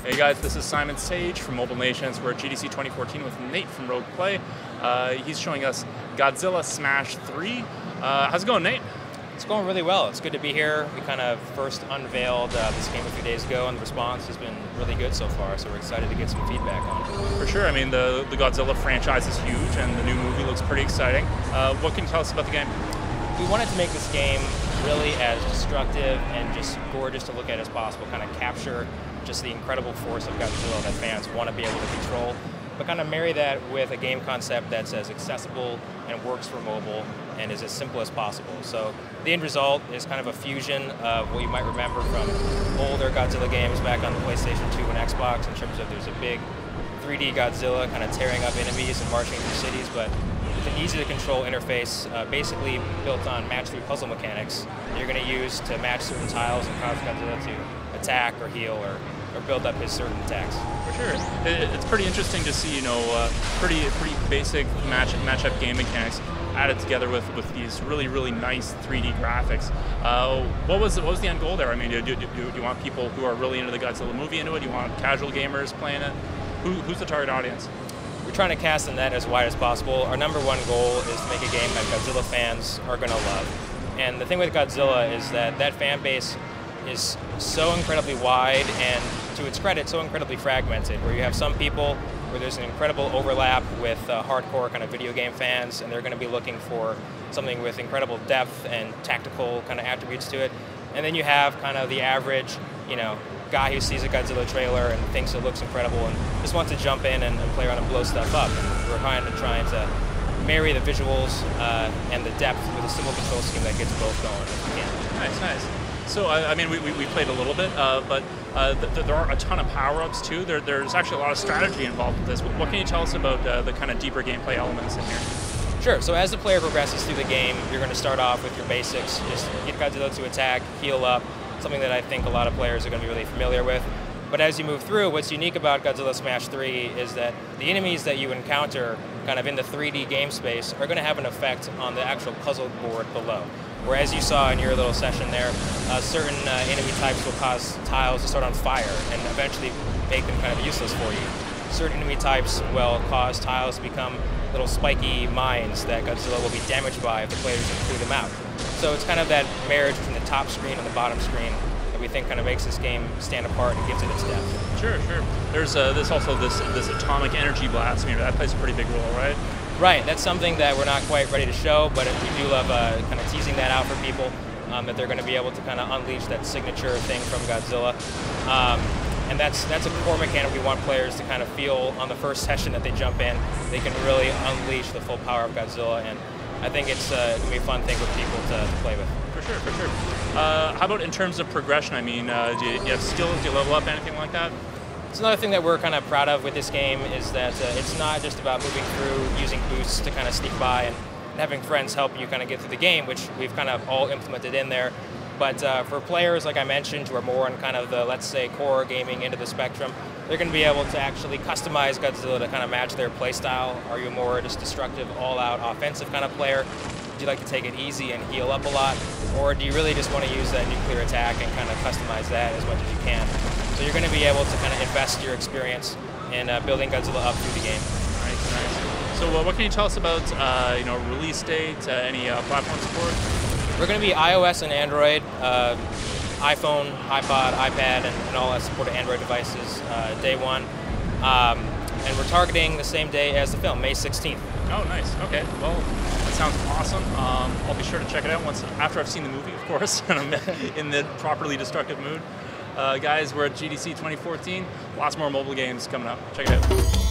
Hey guys, this is Simon Sage from Mobile Nations. We're at GDC 2014 with Nate from Rogue Play. He's showing us Godzilla Smash 3. How's it going, Nate? It's going really well. It's good to be here. We kind of first unveiled this game a few days ago, and the response has been really good so far, so we're excited to get some feedback on it. For sure. I mean, the Godzilla franchise is huge, and the new movie looks pretty exciting. What can you tell us about the game? We wanted to make this game really as destructive and just gorgeous to look at as possible, kind of capture just the incredible force of Godzilla that fans want to be able to control, but kind of marry that with a game concept that's as accessible and works for mobile and is as simple as possible. So the end result is kind of a fusion of what you might remember from older Godzilla games back on the PlayStation 2 and Xbox, in terms of there's a big 3D Godzilla kind of tearing up enemies and marching through cities, but with an easy to control interface, basically built on match 3 puzzle mechanics that you're going to use to match certain tiles and cause Godzilla to attack or heal or build up his certain attacks. For sure. It's pretty interesting to see, pretty basic matchup game mechanics added together with these really nice 3D graphics. What was the end goal there? I mean, do you want people who are really into the Godzilla movie into it? Do you want casual gamers playing it? Who's the target audience? We're trying to cast the net as wide as possible. Our #1 goal is to make a game that Godzilla fans are going to love. And the thing with Godzilla is that fan base is so incredibly wide and, to its credit, so incredibly fragmented, where you have some people where there's an incredible overlap with hardcore kind of video game fans, and they're going to be looking for something with incredible depth and tactical kind of attributes to it. And then you have kind of the average, guy who sees a Godzilla trailer and thinks it looks incredible and just wants to jump in and play around and blow stuff up. And we're kind of trying to marry the visuals and the depth with a simple control scheme that gets both going if we can. Nice. So, I mean, we played a little bit, but there are a ton of power-ups too. There's actually a lot of strategy involved with this. What can you tell us about the kind of deeper gameplay elements in here? Sure. So as the player progresses through the game, you're going to start off with your basics. Just get Godzilla to attack, heal up, something that I think a lot of players are going to be really familiar with. But as you move through, what's unique about Godzilla Smash 3 is that the enemies that you encounter kind of in the 3D game space are going to have an effect on the actual puzzle board below. Where, as you saw in your little session there, certain enemy types will cause tiles to start on fire and eventually make them kind of useless for you. Certain enemy types will cause tiles to become little spiky mines that Godzilla will be damaged by if the players can clear them out. So it's kind of that marriage between the top screen and the bottom screen that we think kind of makes this game stand apart and gives it its depth. Sure. There's also this atomic energy blast. I mean, that plays a pretty big role, right? Right, that's something that we're not quite ready to show, but we do love kind of teasing that out for people, that they're going to be able to kind of unleash that signature thing from Godzilla. And that's a core mechanic we want players to kind of feel on the first session that they jump in. They can really unleash the full power of Godzilla, and I think it's going to be a fun thing for people to play with. For sure. How about in terms of progression? I mean, do you have skills? Do you level up, anything like that? It's another thing that we're kind of proud of with this game is that it's not just about moving through, using boosts to kind of sneak by and having friends help you kind of get through the game, which we've kind of all implemented in there. But for players, like I mentioned, who are more on kind of the, let's say, core gaming end of the spectrum, they're going to be able to actually customize Godzilla to kind of match their playstyle. Are you more just destructive, all-out offensive kind of player? Do you like to take it easy and heal up a lot? Or do you really just want to use that nuclear attack and kind of customize that as much as you can? So you're going to be able to kind of invest your experience in building Godzilla up through the game. Nice. So what can you tell us about release date, any platform support? We're going to be iOS and Android, iPhone, iPod, iPad, and all that supported Android devices day one. And we're targeting the same day as the film, May 16th. Oh, nice. Okay. Well, that sounds awesome. I'll be sure to check it out after I've seen the movie, of course, and I'm in the properly destructive mood. Guys, we're at GDC 2014. Lots more mobile games coming up. Check it out.